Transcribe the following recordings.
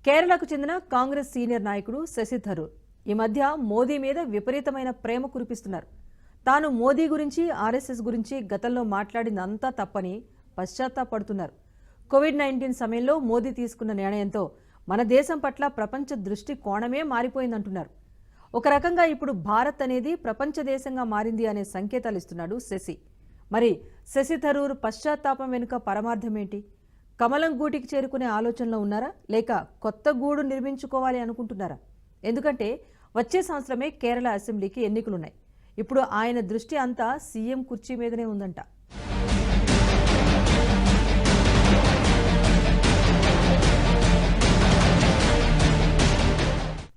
కేరళకు చెందిన కాంగ్రెస్ సీనియర్ నాయకుడు శశి థరూర్ ఈ మధ్య మోదీ మీద విపరీతమైన ప్రేమ కురిపిస్తున్నారు. తాను మోదీ గురించి, ఆర్ఎస్ఎస్ గురించి గతంలో మాట్లాడిందంతా తప్పని పశ్చాత్తాపడుతున్నారు. కోవిడ్-19 సమయంలో మోదీ తీసుకున్న నిర్ణయంతో మన దేశం పట్ల ప్రపంచ దృష్టి కోణమే మారిపోయిందంటున్నారు. ఒక రకంగా ఇప్పుడు భారత్ అనేది ప్రపంచ దేశంగా మారింది అనే సంకేతాలు ఇస్తున్నాడు శశి. మరి శశి థరూర్ పశ్చాత్తాపం వెనుక పరమార్థం ఏంటి? కమలం గూటికి చేరుకునే ఆలోచనలో ఉన్నారా, లేక కొత్త గూడు నిర్మించుకోవాలి అనుకుంటున్నారా? ఎందుకంటే వచ్చే సంవత్సరమే కేరళ అసెంబ్లీకి ఎన్నికలున్నాయి. ఇప్పుడు ఆయన దృష్టి అంతా సీఎం కుర్చీ మీదనే ఉందంట.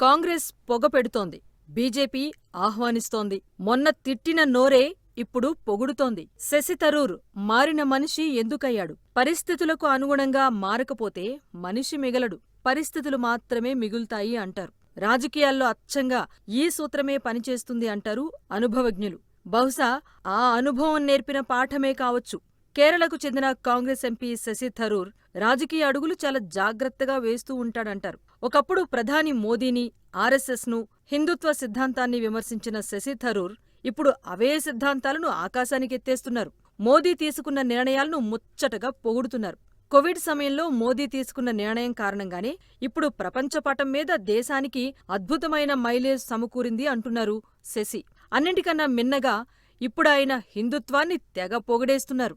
కాంగ్రెస్ పొగ పెడుతోంది, బీజేపీ ఆహ్వానిస్తోంది. మొన్న తిట్టిన నోరే ఇప్పుడు పొగుడుతోంది. శశి థరూర్ మారిన మనిషి ఎందుకయ్యాడు? పరిస్థితులకు అనుగుణంగా మారకపోతే మనిషి మిగలడు, పరిస్థితులు మాత్రమే మిగులుతాయి అంటారు. రాజకీయాల్లో అచ్చంగా ఈ సూత్రమే పనిచేస్తుంది అంటారు అనుభవజ్ఞులు. బహుశా ఆ అనుభవం నేర్పిన పాఠమే కావచ్చు. కేరళకు చెందిన కాంగ్రెస్ ఎంపీ శశి థరూర్ రాజకీయ అడుగులు చాలా జాగ్రత్తగా వేస్తూ ఉంటాడంటారు. ఒకప్పుడు ప్రధాని మోదీని, ఆర్ఎస్ఎస్ను, హిందుత్వ సిద్ధాంతాన్ని విమర్శించిన శశి థరూర్ ఇప్పుడు అవే సిద్ధాంతాలను ఆకాశానికెత్తేస్తున్నారు. మోదీ తీసుకున్న నిర్ణయాలను ముచ్చటగా పొగుడుతున్నారు. కోవిడ్ సమయంలో మోదీ తీసుకున్న నిర్ణయం కారణంగానే ఇప్పుడు ప్రపంచపటం మీద దేశానికి అద్భుతమైన మైలేజ్ సమకూరింది అంటున్నారు శశి. అన్నింటికన్నా మిన్నగా ఇప్పుడాయన హిందుత్వాన్ని తెగ పొగిడేస్తున్నారు.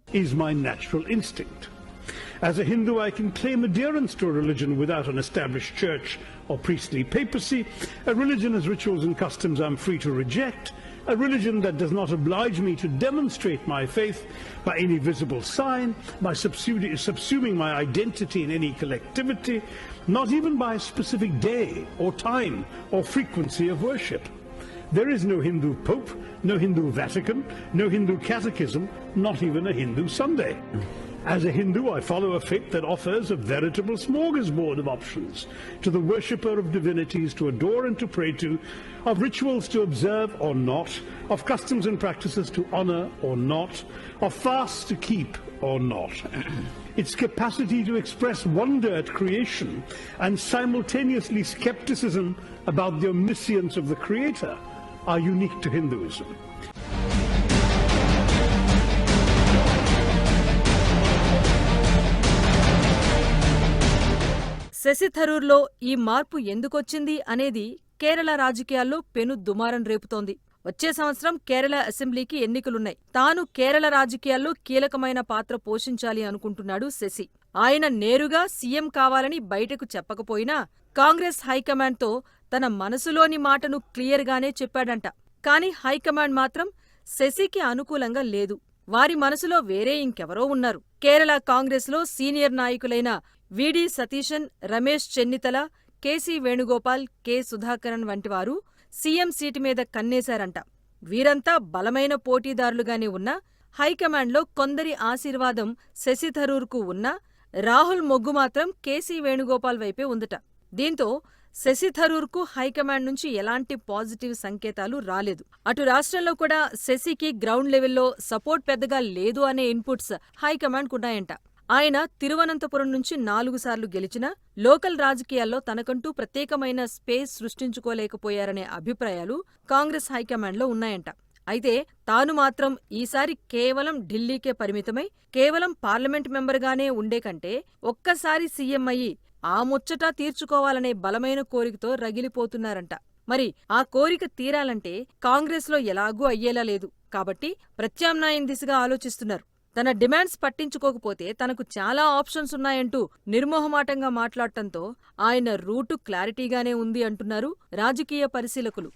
As a Hindu, I can claim adherence to a religion without an established church or priestly papacy. A religion as rituals and customs I'm free to reject. A religion that does not oblige me to demonstrate my faith by any visible sign, by subsuming my identity in any collectivity, not even by a specific day or time or frequency of worship. There is no Hindu Pope, no Hindu Vatican, no Hindu Catechism, not even a Hindu Sunday. As a Hindu, I follow a faith that offers a veritable smorgasbord of options to the worshipper of divinities to adore and to pray to, of rituals to observe or not, of customs and practices to honor or not, of fasts to keep or not. Its capacity to express wonder at creation and simultaneously skepticism about the omniscience of the Creator are unique to Hinduism. Shashi థరూర్లో ఈ మార్పు ఎందుకొచ్చింది అనేది కేరళ రాజకీయాల్లో పెను దుమారం రేపుతోంది. వచ్చే సంవత్సరం కేరళ అసెంబ్లీకి ఎన్నికలున్నాయి. తాను కేరళ రాజకీయాల్లో కీలకమైన పాత్ర పోషించాలి అనుకుంటున్నాడు శశి. ఆయన నేరుగా సీఎం కావాలని బయటకు చెప్పకపోయినా కాంగ్రెస్ హైకమాండ్తో తన మనసులోని మాటను క్లియర్గానే చెప్పాడంట. కానీ హైకమాండ్ మాత్రం శశికి అనుకూలంగా లేదు. వారి మనసులో వేరే ఇంకెవరో ఉన్నారు. కేరళ కాంగ్రెస్లో సీనియర్ నాయకులైన VD Satheesan, Ramesh Chennithala, KC Venugopal, K Sudhakaran వంటివారు సీఎం సీటు మీద కన్నేశారంట. వీరంతా బలమైన పోటీదారులుగానే ఉన్నా హైకమాండ్లో కొందరి ఆశీర్వాదం శశి థరూర్కు ఉన్నా రాహుల్ మొగ్గు మాత్రం కేసీ వేణుగోపాల్ వైపే ఉందట. దీంతో శశి థరూర్కు హైకమాండ్ నుంచి ఎలాంటి పాజిటివ్ సంకేతాలు రాలేదు. అటు రాష్ట్రంలో కూడా శశికి గ్రౌండ్ లెవెల్లో సపోర్ట్ పెద్దగా లేదు అనే ఇన్పుట్స్ హైకమాండ్కున్నాయంట. ఆయన తిరువనంతపురం నుంచి 4 సార్లు గెలిచినా లోకల్ రాజకీయాల్లో తనకంటూ ప్రత్యేకమైన స్పేస్ సృష్టించుకోలేకపోయారనే అభిప్రాయాలు కాంగ్రెస్ హైకమాండ్లో ఉన్నాయంట. అయితే తాను మాత్రం ఈసారి కేవలం ఢిల్లీకే పరిమితమై కేవలం పార్లమెంట్ మెంబర్గానే ఉండే కంటే ఒక్కసారి సీఎం అయ్యి ఆ ముచ్చట తీర్చుకోవాలనే బలమైన కోరికతో రగిలిపోతున్నారంట. మరి ఆ కోరిక తీరాలంటే కాంగ్రెస్లో ఎలాగూ అయ్యేలా లేదు కాబట్టి ప్రత్యామ్నాయం దిశగా ఆలోచిస్తున్నారు. తన డిమాండ్స్ పట్టించుకోకపోతే తనకు చాలా ఆప్షన్స్ ఉన్నాయంటూ నిర్మోహమాటంగా మాట్లాడటంతో ఆయన రూటు క్లారిటీగానే ఉంది అంటున్నారు రాజకీయ పరిశీలకులు.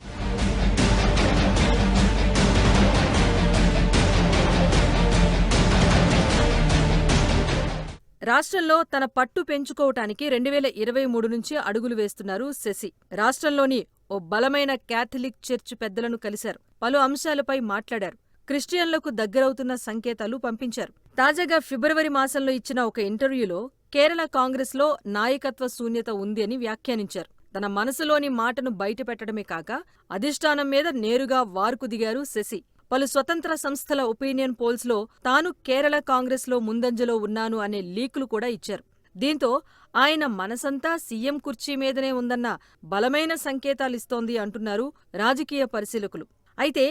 రాష్ట్రంలో తన పట్టు పెంచుకోవటానికి 2023 నుంచి అడుగులు వేస్తున్నారు శశి. రాష్ట్రంలోని ఓ బలమైన క్యాథలిక్ చర్చ్ పెద్దలను కలిశారు. పలు అంశాలపై మాట్లాడారు. క్రిస్టియన్లకు దగ్గరవుతున్న సంకేతాలు పంపించారు. తాజాగా ఫిబ్రవరి మాసంలో ఇచ్చిన ఒక ఇంటర్వ్యూలో కేరళ కాంగ్రెస్లో నాయకత్వ శూన్యత ఉంది అని వ్యాఖ్యానించారు. తన మనసులోని మాటను బయటపెట్టడమే కాక అధిష్టానం మీద నేరుగా వార్కు దిగారు శశి. పలు స్వతంత్ర సంస్థల ఒపీనియన్ పోల్స్లో తాను కేరళ కాంగ్రెస్లో ముందంజలో ఉన్నాను అనే లీకులు కూడా ఇచ్చారు. దీంతో ఆయన మనసంతా సీఎం కుర్చీ మీదనే ఉందన్న బలమైన సంకేతాలిస్తోంది అంటున్నారు రాజకీయ పరిశీలకులు. అయితే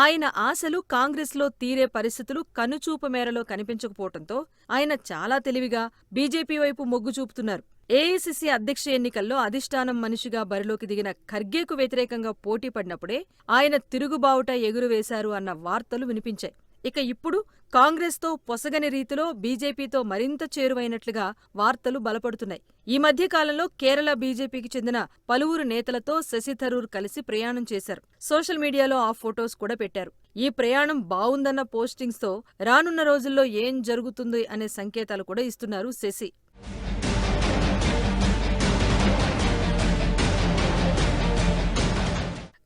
ఆయన ఆశలు కాంగ్రెస్లో తీరే పరిస్థితులు కనుచూపు మేరలో కనిపించకపోవటంతో ఆయన చాలా తెలివిగా బీజేపీ వైపు మొగ్గు చూపుతున్నారు. ఏఐసీసీ అధ్యక్ష ఎన్నికల్లో అధిష్టానం మనిషిగా బరిలోకి దిగిన ఖర్గేకు వ్యతిరేకంగా పోటీ పడినప్పుడే ఆయన తిరుగుబావుట ఎగురువేశారు అన్న వార్తలు వినిపించాయి. ఇక ఇప్పుడు కాంగ్రెస్తో పొసగని రీతిలో బీజేపీతో మరింత చేరువైనట్లుగా వార్తలు బలపడుతున్నాయి. ఈ మధ్య కాలంలో కేరళ బీజేపీకి చెందిన పలువురు నేతలతో శశి థరూర్ కలిసి ప్రయాణం చేశారు. సోషల్ మీడియాలో ఆ ఫొటోస్ కూడా పెట్టారు. ఈ ప్రయాణం బావుందన్న పోస్టింగ్స్తో రానున్న రోజుల్లో ఏం జరుగుతుంది అనే సంకేతాలు కూడా ఇస్తున్నారు శశి.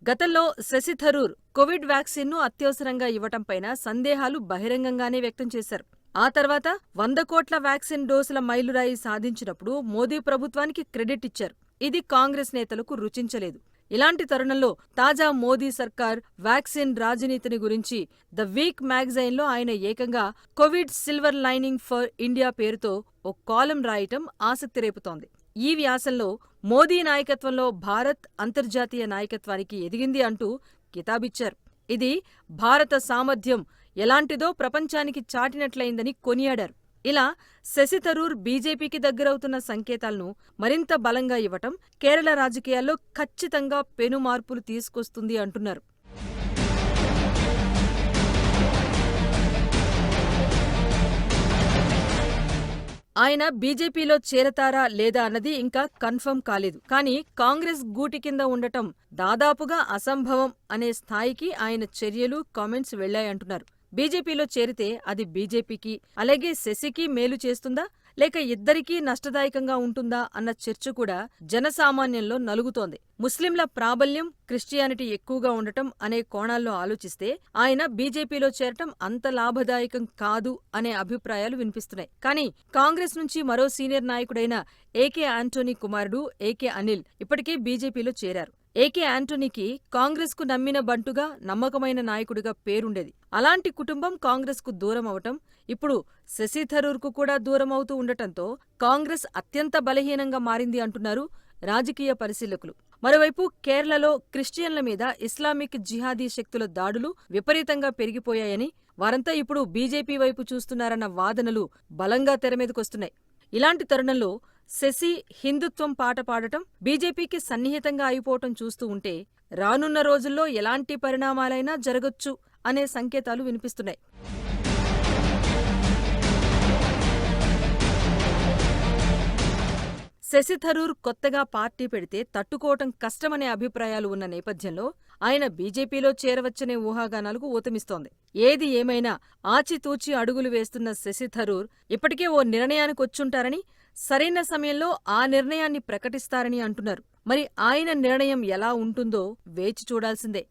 గతంలో శశి థరూర్ కోవిడ్ వ్యాక్సిన్ను అత్యవసరంగా ఇవ్వటంపైన సందేహాలు బహిరంగంగానే వ్యక్తం చేశారు. ఆ తర్వాత 100 కోట్ల వ్యాక్సిన్ డోసుల మైలురాయి సాధించినప్పుడు మోదీ ప్రభుత్వానికి క్రెడిట్ ఇచ్చారు. ఇది కాంగ్రెస్ నేతలకు రుచించలేదు. ఇలాంటి తరుణంలో తాజా మోదీ సర్కార్ వ్యాక్సిన్ రాజనీతిని గురించి ద వీక్ మ్యాగజైన్లో ఆయన ఏకంగా Covid silver lining for India పేరుతో ఓ కాలం రాయటం ఆసక్తి రేపుతోంది. ఈ వ్యాసంలో మోదీ నాయకత్వంలో భారత్ అంతర్జాతీయ నాయకత్వానికి ఎదిగింది అంటూ కితాబిచ్చారు. ఇది భారత సామర్థ్యం ఎలాంటిదో ప్రపంచానికి చాటినట్లయిందని కొనియాడారు. ఇలా శశి థరూర్ బీజేపీకి దగ్గరవుతున్న సంకేతాలను మరింత బలంగా ఇవ్వటం కేరళ రాజకీయాల్లో ఖచ్చితంగా పెను మార్పులు తీసుకొస్తుంది అంటున్నారు. ఆయన బీజేపీలో చేరతారా లేదా అన్నది ఇంకా కన్ఫర్మ్ కాలేదు. కానీ కాంగ్రెస్ గూటి కింద ఉండటం దాదాపుగా అసంభవం అనే స్థాయికి ఆయన చర్యలు, కామెంట్స్ వెళ్లాయంటున్నారు. బీజేపీలో చేరితే అది బీజేపీకి అలాగే శశికి మేలు చేస్తుందా లేక ఇద్దరికీ నష్టదాయకంగా ఉంటుందా అన్న చర్చ కూడా జనసామాన్యంలో నలుగుతోంది. ముస్లింల ప్రాబల్యం, క్రిస్టియానిటీ ఎక్కువగా ఉండటం అనే కోణాల్లో ఆలోచిస్తే ఆయన బీజేపీలో చేరటం అంత లాభదాయకం కాదు అనే అభిప్రాయాలు వినిపిస్తున్నాయి. కానీ కాంగ్రెస్ నుంచి మరో సీనియర్ నాయకుడైన ఏకే ఆంటోనీ కుమారుడు ఏకే అనిల్ ఇప్పటికే బీజేపీలో చేరారు. ఏకే ఆంటోనీకి కాంగ్రెస్కు నమ్మిన బంటుగా, నమ్మకమైన నాయకుడిగా పేరుండేది. అలాంటి కుటుంబం కాంగ్రెస్కు దూరం అవటం, ఇప్పుడు శశి థరూర్కు కూడా దూరం అవుతూ ఉండటంతో కాంగ్రెస్ అత్యంత బలహీనంగా మారింది అంటున్నారు రాజకీయ పరిశీలకులు. మరోవైపు కేరళలో క్రిస్టియన్ల మీద ఇస్లామిక్ జిహాదీ శక్తుల దాడులు విపరీతంగా పెరిగిపోయాయని, వారంతా ఇప్పుడు బీజేపీ వైపు చూస్తున్నారన్న వాదనలు బలంగా తెరమీదకొస్తున్నాయి. ఇలాంటి తరుణంలో శశి హిందుత్వం పాట పాడటం, బీజేపీకి సన్నిహితంగా అయిపోవటం చూస్తూ ఉంటే రానున్న రోజుల్లో ఎలాంటి పరిణామాలైనా జరగొచ్చు అనే సంకేతాలు వినిపిస్తున్నాయి. శశి థరూర్ కొత్తగా పార్టీ పెడితే తట్టుకోవటం కష్టమనే అభిప్రాయాలు ఉన్న నేపథ్యంలో ఆయన బీజేపీలో చేరవచ్చనే ఊహాగానాలకు ఊతమిస్తోంది. ఏది ఏమైనా ఆచితూచి అడుగులు వేస్తున్న శశి థరూర్ ఇప్పటికే ఓ నిర్ణయానికొచ్చుంటారని, సరైన సమయంలో ఆ నిర్ణయాన్ని ప్రకటిస్తారని అంటున్నారు. మరి ఆయన నిర్ణయం ఎలా ఉంటుందో వేచి చూడాల్సిందే.